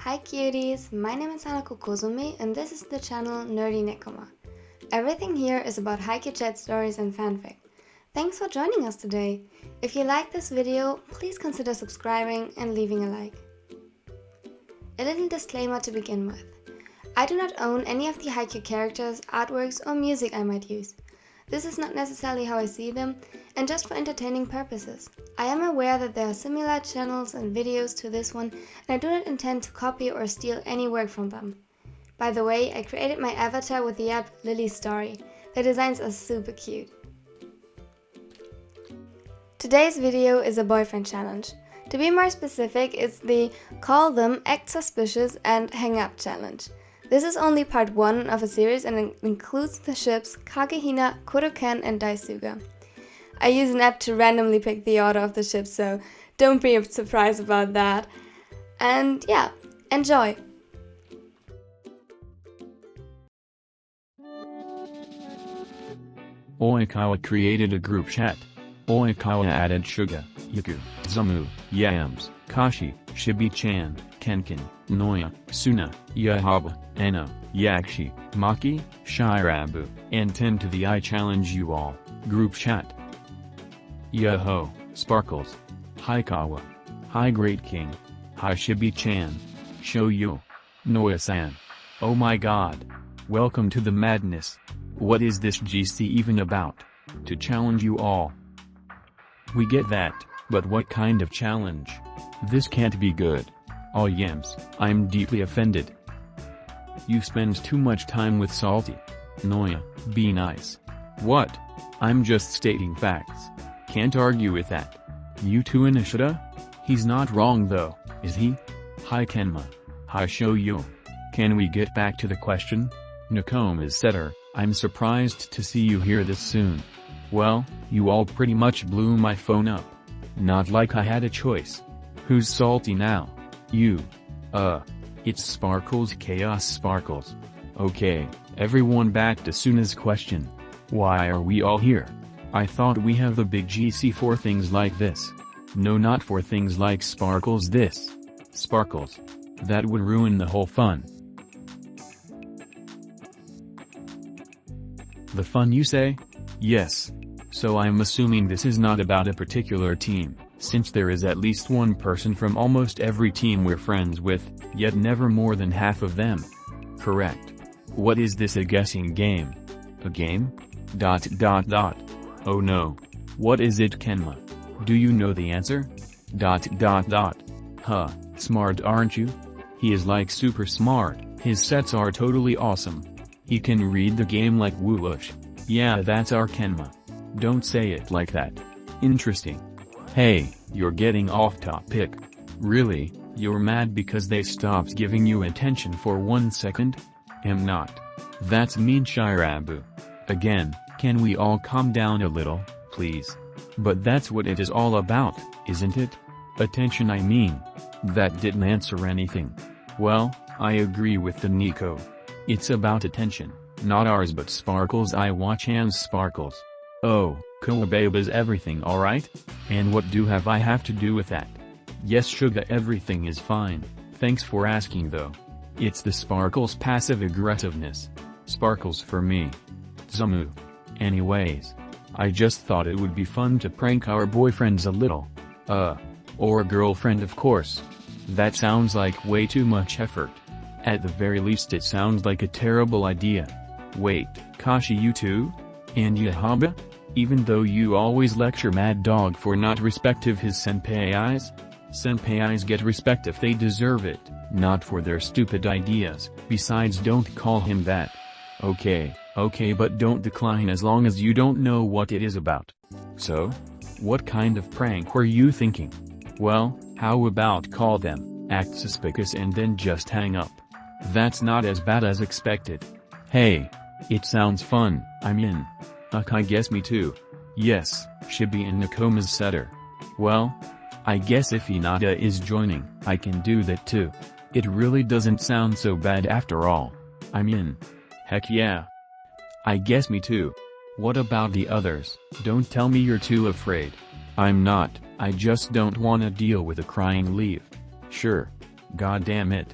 Hi cuties, my name is Hanako Kozumi and this is the channel Nerdy Nekoma. Everything here is about Haikyuu chat stories and fanfic. Thanks for joining us today. If you like this video, please consider subscribing and leaving a like. A little disclaimer to begin with. I do not own any of the Haikyuu characters, artworks or music I might use. This is not necessarily how I see them, and just for entertaining purposes. I am aware that there are similar channels and videos to this one, and I do not intend to copy or steal any work from them. By the way, I created my avatar with the app Lily's Story. Their designs are super cute. Today's video is a boyfriend challenge. To be more specific, it's the Call Them, Act Suspicious and Hang Up challenge. This is only part 1 of a series and it includes the ships KageHina, KuroKen and DaiSuga. I use an app to randomly pick the order of the ships, so don't be surprised about that. And yeah, enjoy! Oikawa created a group chat. Oikawa added Suga, Yuku, Zamu, Yams, Kashi, Shibi-chan, Kenken, Noya, Suna, Yahaba, Eno, Yakshi, Maki, Shirabu, and 10 to the I challenge you all, group chat. Yoho, Sparkles. Haikawa. Hi Great King. Hi Shibi-chan. Shoyu. Noya-san. Oh my god. Welcome to the madness. What is this GC even about? To challenge you all. We get that, but what kind of challenge? This can't be good. Oh yams, I'm deeply offended. You spend too much time with Salty. Noya, be nice. What? I'm just stating facts. Can't argue with that. You too Inishida? He's not wrong though, is he? Hi Kenma. Hi Shoyu. Can we get back to the question? Nakoma's setter, I'm surprised to see you here this soon. Well, you all pretty much blew my phone up. Not like I had a choice. Who's salty now? You. It's Sparkles Chaos Sparkles. Okay, everyone back to Suna's question. Why are we all here? I thought we have a big GC for things like this. No, not for things like Sparkles this. Sparkles. That would ruin the whole fun. The fun you say? Yes. So I'm assuming this is not about a particular team, since there is at least one person from almost every team we're friends with, yet never more than half of them. Correct. What is this, a guessing game? A game? ... Oh no. What is it, Kenma? Do you know the answer? ... Huh, smart aren't you? He is like super smart, his sets are totally awesome. He can read the game like whoosh. Yeah, that's our Kenma. Don't say it like that. Interesting. Hey, you're getting off topic. Really, you're mad because they stopped giving you attention for 1 second? Am not. That's mean, Shirabu. Again, can we all calm down a little, please? But that's what it is all about, isn't it? Attention, I mean. That didn't answer anything. Well, I agree with the Nico. It's about attention, not ours but Sparkles. I watch and Sparkles. Oh, Koababa's everything alright? And what do I have to do with that? Yes Suga, everything is fine, thanks for asking though. It's the Sparkles passive aggressiveness. Sparkles for me. Zamu. Anyways. I just thought it would be fun to prank our boyfriends a little. Or girlfriend of course. That sounds like way too much effort. At the very least it sounds like a terrible idea. Wait, Kashi, you too? And Yahaba? Even though you always lecture Mad Dog for not respect of his senpais? Senpais get respect if they deserve it, not for their stupid ideas. Besides, don't call him that. Okay, but don't decline as long as you don't know what it is about. So? What kind of prank were you thinking? Well, how about call them, act suspicious and then just hang up? That's not as bad as expected. Hey, it sounds fun, I'm in. I guess me too. Yes, Shibi and Nakoma's setter. Well, I guess if Hinata is joining, I can do that too. It really doesn't sound so bad after all. I'm in. Heck yeah. I guess me too. What about the others? Don't tell me you're too afraid. I'm not, I just don't wanna deal with a crying leaf. Sure. God damn it.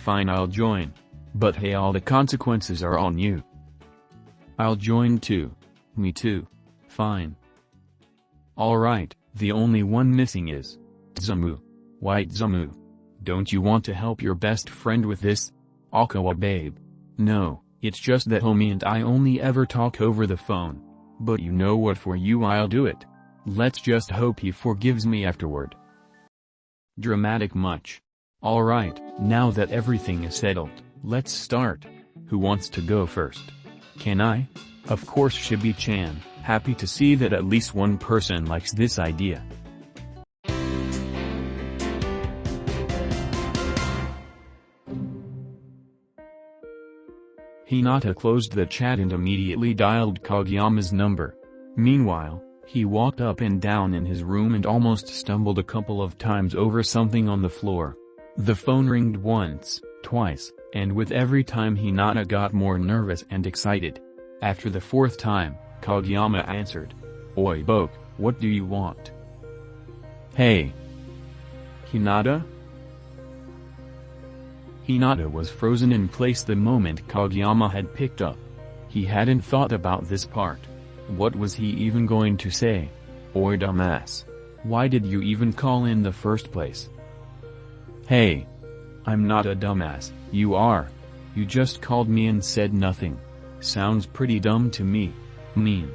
Fine, I'll join. But hey, all the consequences are on you. I'll join too. Me too. Fine. Alright, the only one missing is Zamu. White Zamu. Don't you want to help your best friend with this? Akawa babe. No, it's just that homie and I only ever talk over the phone. But you know what, for you I'll do it. Let's just hope he forgives me afterward. Dramatic much. Alright, now that everything is settled, let's start. Who wants to go first? Can I? Of course, Shibi-chan, happy to see that at least one person likes this idea. Hinata closed the chat and immediately dialed Kageyama's number. Meanwhile, he walked up and down in his room and almost stumbled a couple of times over something on the floor. The phone ringed once, twice, and with every time Hinata got more nervous and excited. After the fourth time, Kageyama answered. Oi Boke, what do you want? Hey. Hinata? Hinata was frozen in place the moment Kageyama had picked up. He hadn't thought about this part. What was he even going to say? Oi dumbass. Why did you even call in the first place? Hey. I'm not a dumbass, you are. You just called me and said nothing. Sounds pretty dumb to me. Mean.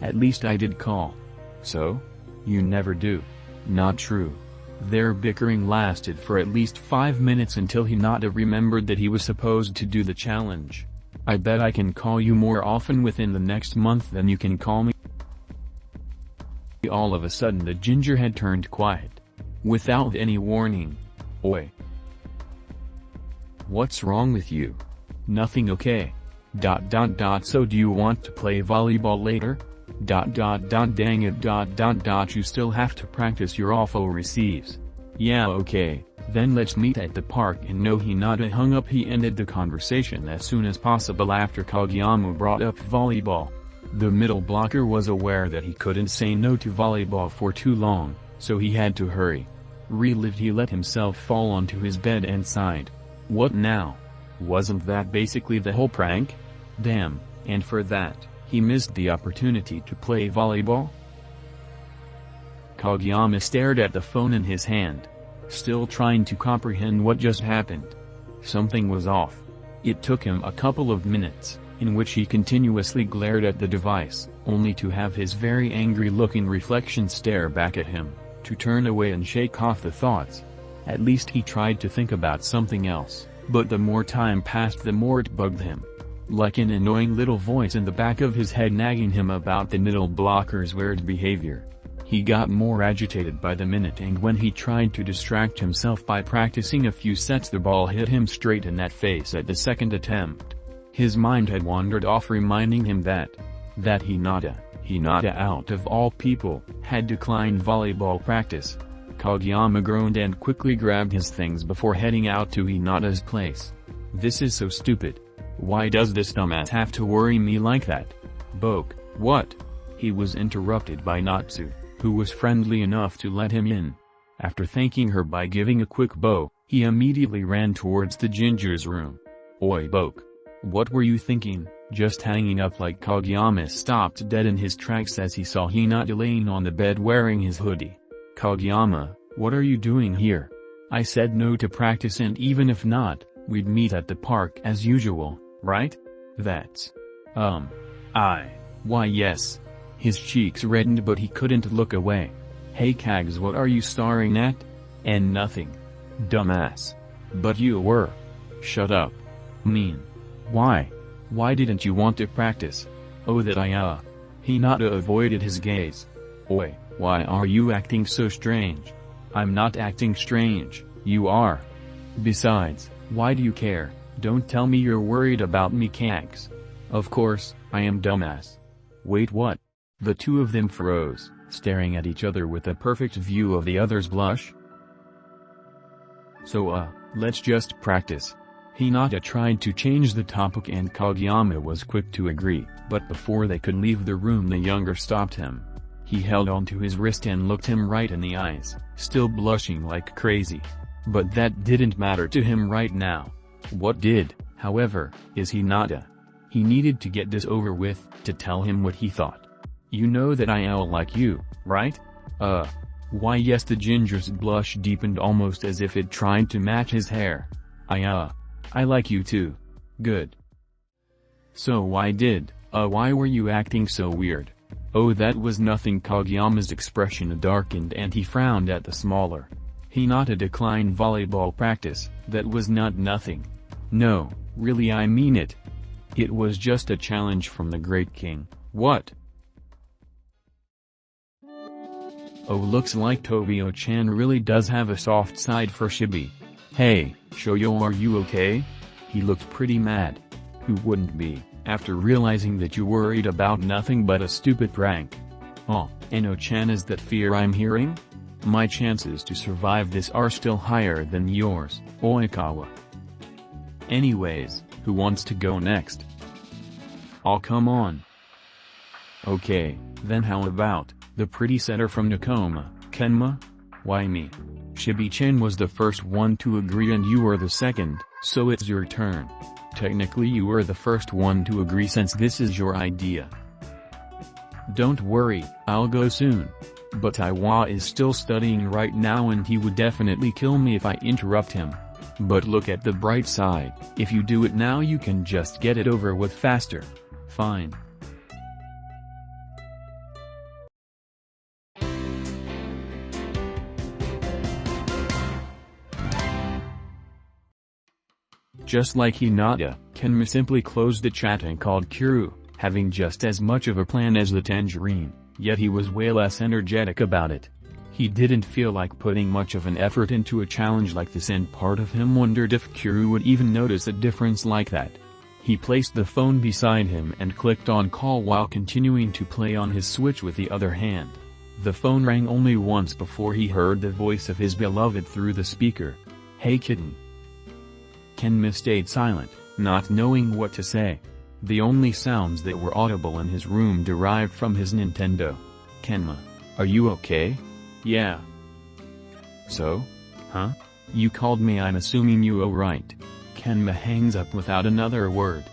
At least I did call. So? You never do. Not true. Their bickering lasted for at least 5 minutes until Hinata remembered that he was supposed to do the challenge. I bet I can call you more often within the next month than you can call me. All of a sudden the ginger had turned quiet. Without any warning. Oi. What's wrong with you? Nothing, okay. So do you want to play volleyball later? Dang it. You still have to practice your awful receives. Yeah, okay, then let's meet at the park. And no, Hinata hung up. He ended the conversation as soon as possible after Kageyama brought up volleyball. The middle blocker was aware that he couldn't say no to volleyball for too long, so he had to hurry. Relieved, he let himself fall onto his bed and sighed. What now? Wasn't that basically the whole prank? Damn, and for that, he missed the opportunity to play volleyball? Kageyama stared at the phone in his hand, still trying to comprehend what just happened. Something was off. It took him a couple of minutes, in which he continuously glared at the device, only to have his very angry-looking reflection stare back at him, to turn away and shake off the thoughts. At least he tried to think about something else, but the more time passed the more it bugged him. Like an annoying little voice in the back of his head nagging him about the middle blocker's weird behavior. He got more agitated by the minute, and when he tried to distract himself by practicing a few sets, the ball hit him straight in that face at the second attempt. His mind had wandered off, reminding him that Hinata out of all people, had declined volleyball practice. Kageyama groaned and quickly grabbed his things before heading out to Hinata's place. This is so stupid. Why does this dumbass have to worry me like that? Boke, what? He was interrupted by Natsu, who was friendly enough to let him in. After thanking her by giving a quick bow, he immediately ran towards the ginger's room. Oi Boke. What were you thinking, just hanging up like? Kageyama stopped dead in his tracks as he saw Hinata laying on the bed wearing his hoodie. Kageyama, what are you doing here? I said no to practice, and even if not, we'd meet at the park as usual, right? Why yes. His cheeks reddened, but he couldn't look away. Hey Kags, what are you staring at? And nothing. Dumbass. But you were. Shut up. Mean. Why? Why didn't you want to practice? Oh, that Hinata avoided his gaze. Oi, why are you acting so strange? I'm not acting strange, you are. Besides, why do you care? Don't tell me you're worried about me, Kags. Of course, I am, dumbass. Wait, what? The two of them froze, staring at each other with a perfect view of the other's blush. So let's just practice. Hinata tried to change the topic and Kageyama was quick to agree, but before they could leave the room the younger stopped him. He held onto his wrist and looked him right in the eyes, still blushing like crazy. But that didn't matter to him right now. What did, however, is Hinata. He needed to get this over with, to tell him what he thought. You know that I like you, right? Why yes, the ginger's blush deepened almost as if it tried to match his hair. I like you too. Good. So why were you acting so weird? Oh, that was nothing. Kageyama's expression darkened and he frowned at the smaller Hinata. Declined volleyball practice, that was not nothing. No, really I mean it. It was just a challenge from the great king. What? Oh, looks like Tobio-chan really does have a soft side for Shibi. Hey, Shoyo, are you okay? He looked pretty mad. Who wouldn't be, after realizing that you worried about nothing but a stupid prank? Oh, Eno-chan, is that fear I'm hearing? My chances to survive this are still higher than yours, Oikawa. Anyways, who wants to go next? Oh, come on. Okay, then how about the pretty setter from Nakoma, Kenma? Why me? Shibi-chan was the first one to agree and you were the second, so it's your turn. Technically you were the first one to agree since this is your idea. Don't worry, I'll go soon. But Iwa is still studying right now and he would definitely kill me if I interrupt him. But look at the bright side, if you do it now you can just get it over with faster. Fine. Just like Hinata, Kenma simply closed the chat and called Kuro, having just as much of a plan as the tangerine, yet he was way less energetic about it. He didn't feel like putting much of an effort into a challenge like this and part of him wondered if Kuro would even notice a difference like that. He placed the phone beside him and clicked on call while continuing to play on his Switch with the other hand. The phone rang only once before he heard the voice of his beloved through the speaker. Hey kitten. Kenma stayed silent, not knowing what to say. The only sounds that were audible in his room derived from his Nintendo. Kenma, are you okay? Yeah. So? Huh? You called me, I'm assuming you right. Kenma hangs up without another word.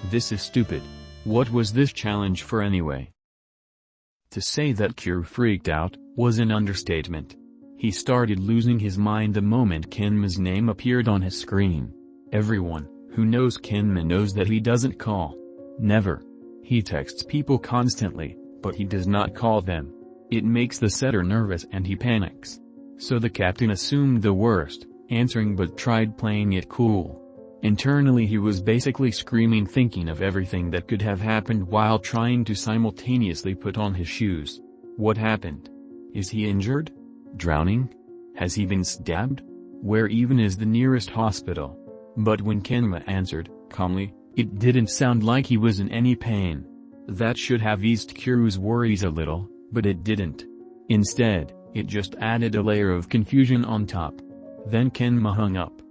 This is stupid. What was this challenge for anyway? To say that Kuro freaked out was an understatement. He started losing his mind the moment Kenma's name appeared on his screen. Everyone who knows Kenma knows that he doesn't call. Never. He texts people constantly, but he does not call them. It makes the setter nervous and he panics. So the captain assumed the worst, answering but tried playing it cool. Internally he was basically screaming, thinking of everything that could have happened while trying to simultaneously put on his shoes. What happened? Is he injured? Drowning? Has he been stabbed? Where even is the nearest hospital? But when Kenma answered, calmly, it didn't sound like he was in any pain. That should have eased Kuro's worries a little, but it didn't. Instead, it just added a layer of confusion on top. Then Kenma hung up.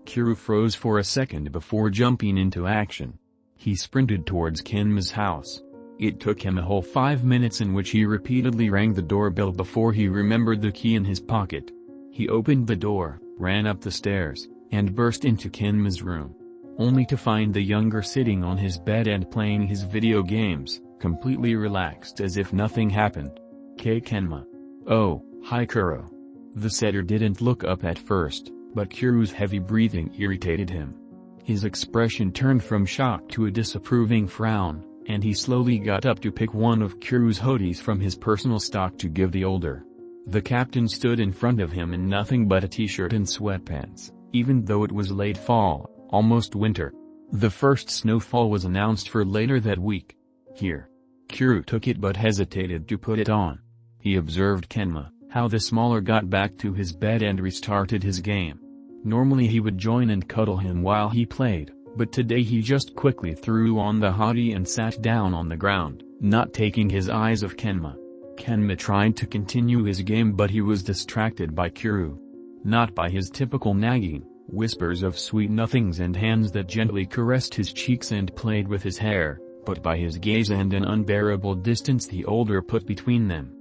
Kuro froze for a second before jumping into action. He sprinted towards Kenma's house. It took him a whole 5 minutes in which he repeatedly rang the doorbell before he remembered the key in his pocket. He opened the door, ran up the stairs, and burst into Kenma's room. Only to find the younger sitting on his bed and playing his video games, completely relaxed as if nothing happened. Kenma. Oh, hi Kuro. The setter didn't look up at first, but Kuro's heavy breathing irritated him. His expression turned from shock to a disapproving frown, and he slowly got up to pick one of Kuro's hoodies from his personal stock to give the older. The captain stood in front of him in nothing but a t-shirt and sweatpants, even though it was late fall, almost winter. The first snowfall was announced for later that week. Here. Kuro took it but hesitated to put it on. He observed Kenma, how the smaller got back to his bed and restarted his game. Normally he would join and cuddle him while he played, but today he just quickly threw on the hoodie and sat down on the ground, not taking his eyes off Kenma. Kenma tried to continue his game but he was distracted by Kuro. Not by his typical nagging, whispers of sweet nothings and hands that gently caressed his cheeks and played with his hair, but by his gaze and an unbearable distance the older put between them.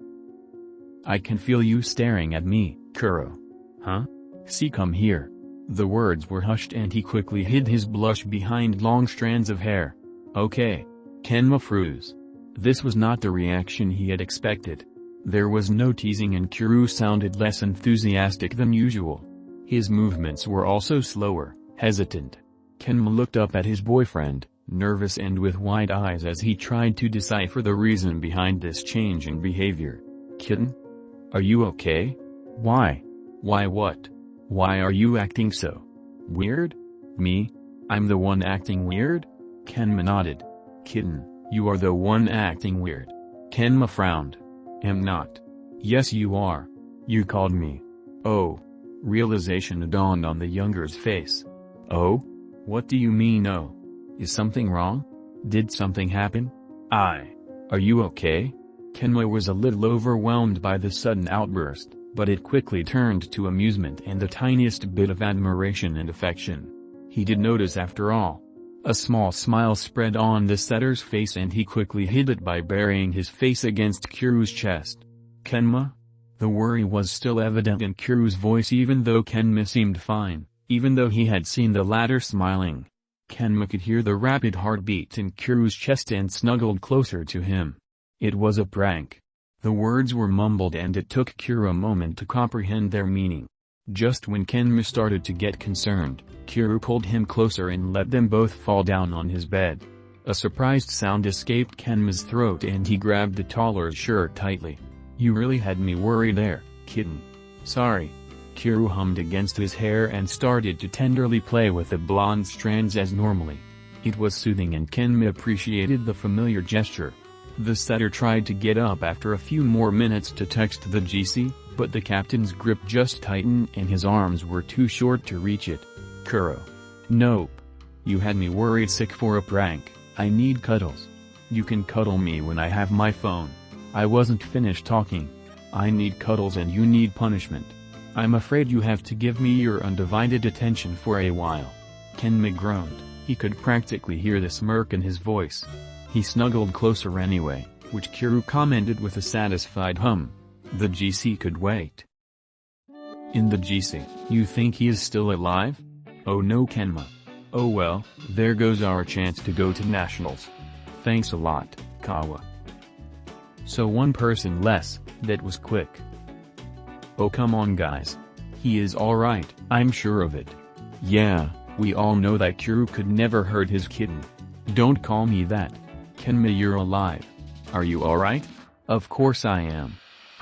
I can feel you staring at me, Kuro. Huh? See, come here. The words were hushed and he quickly hid his blush behind long strands of hair. Okay. Kenma froze. This was not the reaction he had expected. There was no teasing and Kuro sounded less enthusiastic than usual. His movements were also slower, hesitant. Kenma looked up at his boyfriend, nervous and with wide eyes as he tried to decipher the reason behind this change in behavior. Kitten? Are you okay? Why? Why what? Why are you acting so weird? Me? I'm the one acting weird? Kenma nodded. Kitten, you are the one acting weird. Kenma frowned. Am not. Yes you are. You called me. Oh. Realization dawned on the younger's face. Oh? What do you mean oh? Is something wrong? Did something happen? Are you okay? Kenma was a little overwhelmed by the sudden outburst, but it quickly turned to amusement and the tiniest bit of admiration and affection. He did notice after all. A small smile spread on the setter's face and he quickly hid it by burying his face against Kuro's chest. Kenma? The worry was still evident in Kuro's voice even though Kenma seemed fine, even though he had seen the latter smiling. Kenma could hear the rapid heartbeat in Kuro's chest and snuggled closer to him. It was a prank. The words were mumbled and it took Kuro a moment to comprehend their meaning. Just when Kenma started to get concerned, Kuro pulled him closer and let them both fall down on his bed. A surprised sound escaped Kenma's throat and he grabbed the taller's shirt tightly. You really had me worried there, kitten. Sorry. Kuro hummed against his hair and started to tenderly play with the blonde strands as normally. It was soothing and Kenma appreciated the familiar gesture. The setter tried to get up after a few more minutes to text the GC, but the captain's grip just tightened and his arms were too short to reach it. Kuro. Nope. You had me worried sick for a prank. I need cuddles. You can cuddle me when I have my phone. I wasn't finished talking. I need cuddles and you need punishment. I'm afraid you have to give me your undivided attention for a while. Kenma groaned. He could practically hear the smirk in his voice. He snuggled closer anyway, which Kuro commented with a satisfied hum. The GC could wait. In the GC, you think he is still alive? Oh no Kenma. Oh well, there goes our chance to go to nationals. Thanks a lot, Kawa. So one person less, that was quick. Oh come on guys. He is alright, I'm sure of it. Yeah, we all know that Kuro could never hurt his kitten. Don't call me that. Kenma you're alive. Are you alright? Of course I am.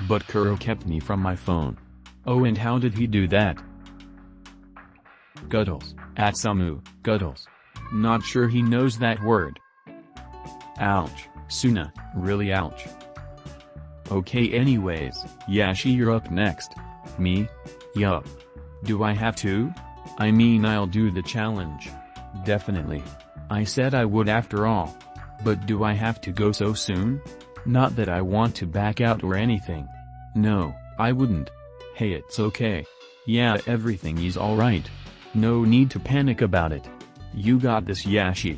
But Kuro kept me from my phone. Oh and how did he do that? Guddles, Atsumu, Guddles. Not sure he knows that word. Ouch, Suna, really ouch. Okay anyways, Yashi you're up next. Me? Yup. Do I have to? I mean I'll do the challenge. Definitely. I said I would after all. But do I have to go so soon? Not that I want to back out or anything. No, I wouldn't. Hey it's okay. Yeah everything is alright. No need to panic about it. You got this Yashi.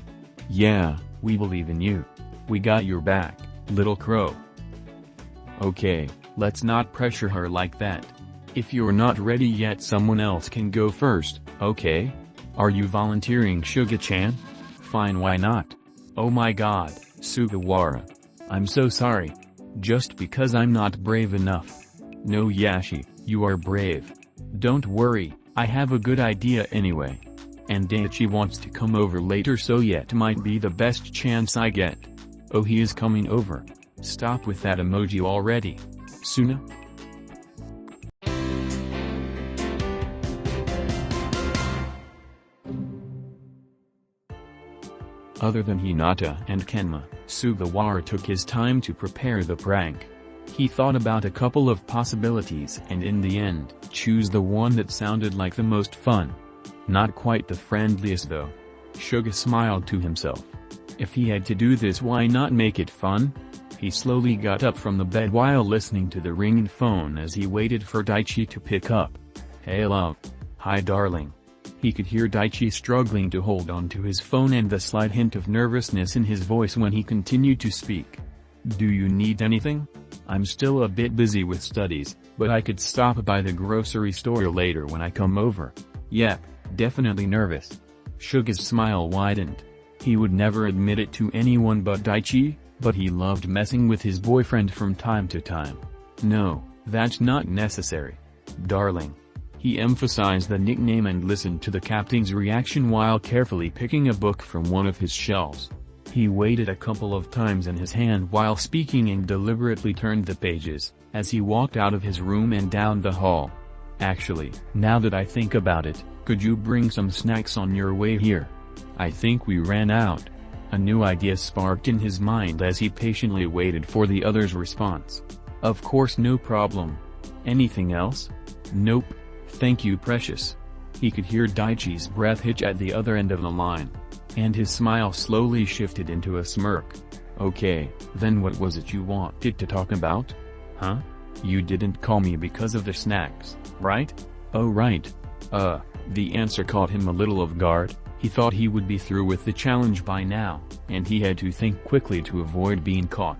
Yeah, we believe in you. We got your back, little crow. Okay, let's not pressure her like that. If you're not ready yet someone else can go first, okay? Are you volunteering Suga-chan? Fine why not? Oh my god, Sugawara. I'm so sorry. Just because I'm not brave enough. No Yashi, you are brave. Don't worry, I have a good idea anyway. And Daichi wants to come over later so it might be the best chance I get. Oh he is coming over. Stop with that emoji already. Suna? Other than Hinata and Kenma, Sugawara took his time to prepare the prank. He thought about a couple of possibilities and in the end, choose the one that sounded like the most fun. Not quite the friendliest though. Suga smiled to himself. If he had to do this why not make it fun? He slowly got up from the bed while listening to the ringing phone as he waited for Daichi to pick up. Hey love. Hi darling. He could hear Daichi struggling to hold on to his phone and the slight hint of nervousness in his voice when he continued to speak. Do you need anything? I'm still a bit busy with studies, but I could stop by the grocery store later when I come over. Yep, Definitely nervous. Suga's smile widened. He would never admit it to anyone but Daichi, but he loved messing with his boyfriend from time to time. No, that's not necessary. Darling. He emphasized the nickname and listened to the captain's reaction while carefully picking a book from one of his shelves. He waited a couple of times in his hand while speaking and deliberately turned the pages, as he walked out of his room and down the hall. Actually, now that I think about it, could you bring some snacks on your way here? I think we ran out. A new idea sparked in his mind as he patiently waited for the other's response. Of course, no problem. Anything else? Nope. Thank you, precious. He could hear Daichi's breath hitch at the other end of the line. And his smile slowly shifted into a smirk. Okay, then what was it you wanted to talk about? Huh? You didn't call me because of the snacks, right? Oh right. The answer caught him a little off guard. He thought he would be through with the challenge by now, and he had to think quickly to avoid being caught.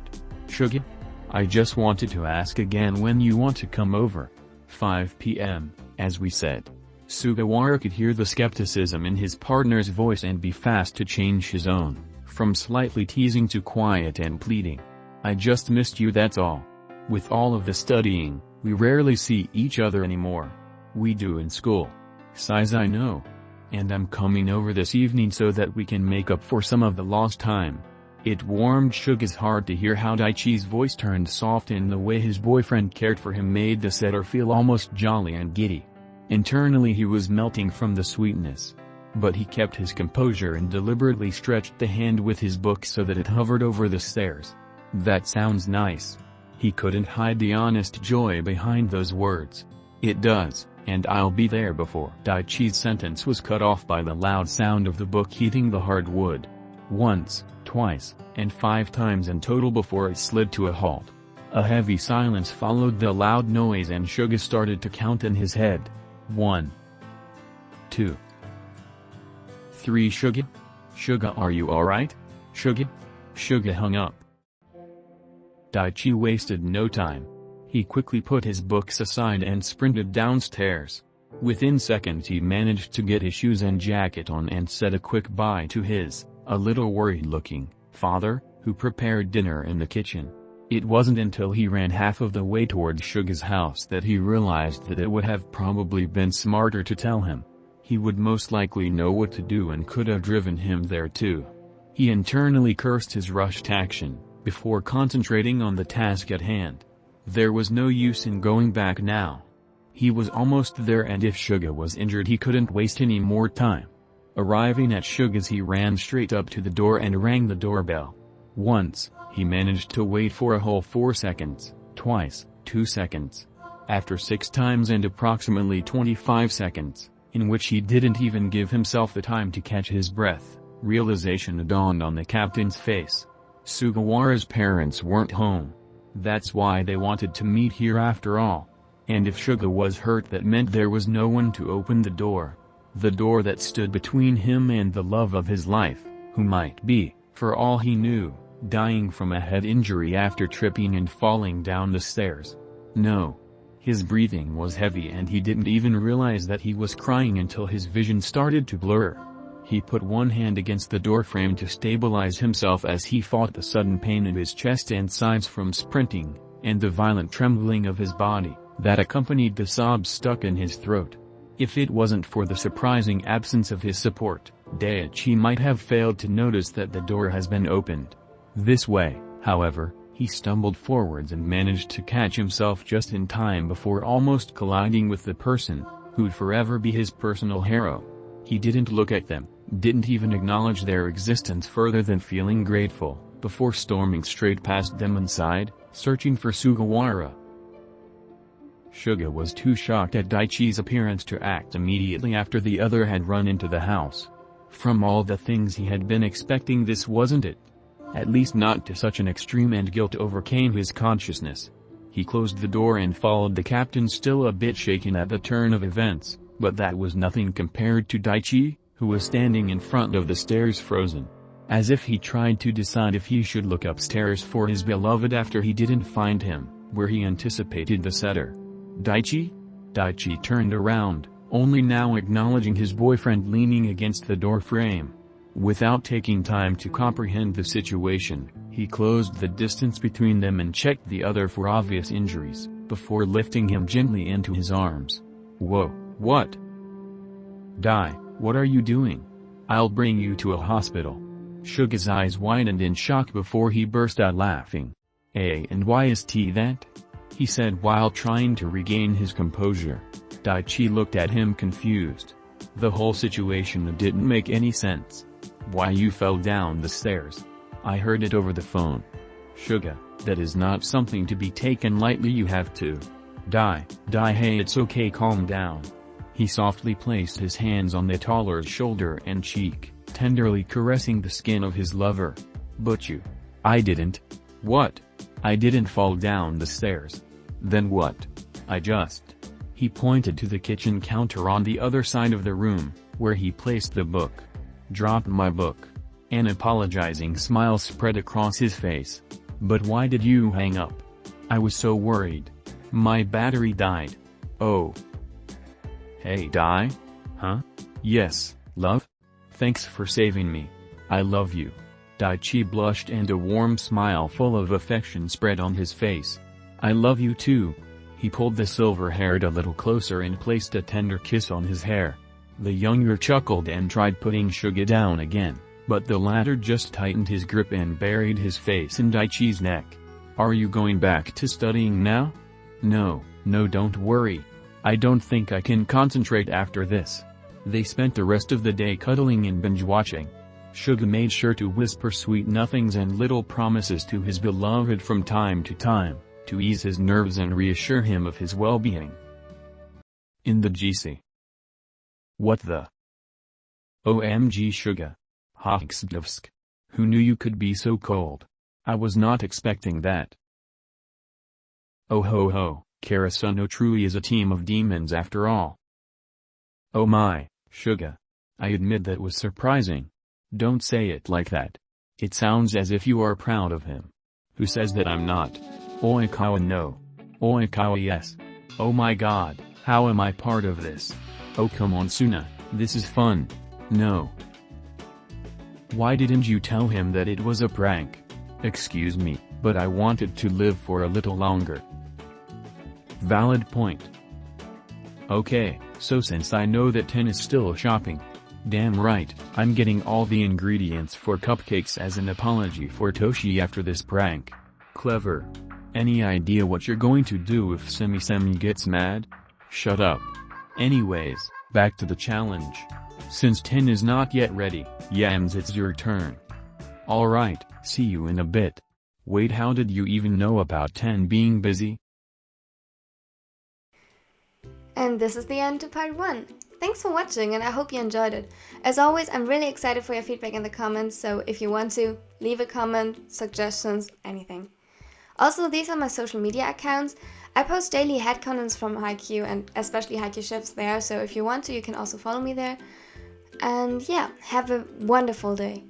Suga? I just wanted to ask again when you want to come over. 5 p.m., as we said. Sugawara could hear the skepticism in his partner's voice and be fast to change his own, from slightly teasing to quiet and pleading. I just missed you, that's all. With all of the studying, we rarely see each other anymore. We do in school. Sighs, I know. And I'm coming over this evening so that we can make up for some of the lost time. It warmed Suga's heart to hear how Daichi's voice turned soft, and the way his boyfriend cared for him made the setter feel almost jolly and giddy. Internally he was melting from the sweetness. But he kept his composure and deliberately stretched the hand with his book so that it hovered over the stairs. That sounds nice. He couldn't hide the honest joy behind those words. It does, and I'll be there before. Daichi's sentence was cut off by the loud sound of the book hitting the hard wood. Once, twice, and 5 times in total before it slid to a halt. A heavy silence followed the loud noise, and Suga started to count in his head. 1, 2, 3. Suga? Suga, are you alright? Suga? Suga hung up. Daichi wasted no time. He quickly put his books aside and sprinted downstairs. Within seconds he managed to get his shoes and jacket on and said a quick bye to his, a little worried-looking, father, who prepared dinner in the kitchen. It wasn't until he ran half of the way towards Suga's house that he realized that it would have probably been smarter to tell him. He would most likely know what to do and could have driven him there too. He internally cursed his rushed action, before concentrating on the task at hand. There was no use in going back now. He was almost there, and if Suga was injured he couldn't waste any more time. Arriving at Suga's, he ran straight up to the door and rang the doorbell. Once, he managed to wait for a whole 4 seconds, twice, 2 seconds. After 6 times and approximately 25 seconds, in which he didn't even give himself the time to catch his breath, realization dawned on the captain's face. Sugawara's parents weren't home. That's why they wanted to meet here after all. And if Suga was hurt, that meant there was no one to open the door. The door that stood between him and the love of his life, who might be, for all he knew, dying from a head injury after tripping and falling down the stairs. No. His breathing was heavy and he didn't even realize that he was crying until his vision started to blur. He put one hand against the doorframe to stabilize himself as he fought the sudden pain in his chest and sides from sprinting, and the violent trembling of his body, that accompanied the sobs stuck in his throat. If it wasn't for the surprising absence of his support, Daichi might have failed to notice that the door has been opened. This way, however, he stumbled forwards and managed to catch himself just in time before almost colliding with the person who'd forever be his personal hero. He didn't look at them, didn't even acknowledge their existence further than feeling grateful, before storming straight past them inside, searching for Sugawara. Suga was too shocked at Daichi's appearance to act immediately after the other had run into the house. From all the things he had been expecting, this wasn't it. At least not to such an extreme, and guilt overcame his consciousness. He closed the door and followed the captain, still a bit shaken at the turn of events, but that was nothing compared to Daichi, who was standing in front of the stairs frozen. As if he tried to decide if he should look upstairs for his beloved after he didn't find him, where he anticipated the setter. Daichi? Daichi turned around, only now acknowledging his boyfriend leaning against the door frame. Without taking time to comprehend the situation, he closed the distance between them and checked the other for obvious injuries, before lifting him gently into his arms. Whoa, what? Dai, what are you doing? I'll bring you to a hospital. Suga's eyes widened in shock before he burst out laughing. And why is that? He said while trying to regain his composure. Daichi looked at him confused. The whole situation didn't make any sense. Why you fell down the stairs? I heard it over the phone. Suga, that is not something to be taken lightly, you have to. Dai, hey, it's okay, calm down. He softly placed his hands on the taller's shoulder and cheek, tenderly caressing the skin of his lover. But you. I didn't. What? I didn't fall down the stairs. Then what? I just. He pointed to the kitchen counter on the other side of the room, where he placed the book. Dropped my book. An apologizing smile spread across his face. But why did you hang up? I was so worried. My battery died. Oh. Hey Dai? Huh? Yes, love? Thanks for saving me. I love you. Daichi blushed and a warm smile full of affection spread on his face. I love you too. He pulled the silver haired a little closer and placed a tender kiss on his hair. The younger chuckled and tried putting Suga down again, but the latter just tightened his grip and buried his face in Daichi's neck. Are you going back to studying now? No, don't worry. I don't think I can concentrate after this. They spent the rest of the day cuddling and binge-watching. Suga made sure to whisper sweet nothings and little promises to his beloved from time to time, to ease his nerves and reassure him of his well-being. In the GC. What the? OMG Suga. Haikyuutexts. Who knew you could be so cold? I was not expecting that. Oh ho ho, Karasuno no truly is a team of demons after all. Oh my, Suga. I admit that was surprising. Don't say it like that. It sounds as if you are proud of him. Who says that I'm not? Oikawa no. Oikawa yes. Oh my god, how am I part of this? Oh come on Suna, this is fun. No. Why didn't you tell him that it was a prank? Excuse me, but I wanted to live for a little longer. Valid point. Okay, so since I know that Ten is still shopping. Damn right, I'm getting all the ingredients for cupcakes as an apology for Toshi after this prank. Clever. Any idea what you're going to do if Semi gets mad? Shut up. Anyways, back to the challenge. Since Ten is not yet ready, Yams, it's your turn. Alright, see you in a bit. Wait, how did you even know about Ten being busy? And this is the end to part 1. Thanks for watching and I hope you enjoyed it. As always, I'm really excited for your feedback in the comments, so if you want to, leave a comment, suggestions, anything. Also, these are my social media accounts. I post daily headcanons from Haikyuu and especially Haikyuu ships there, so if you want to, you can also follow me there. And yeah, have a wonderful day.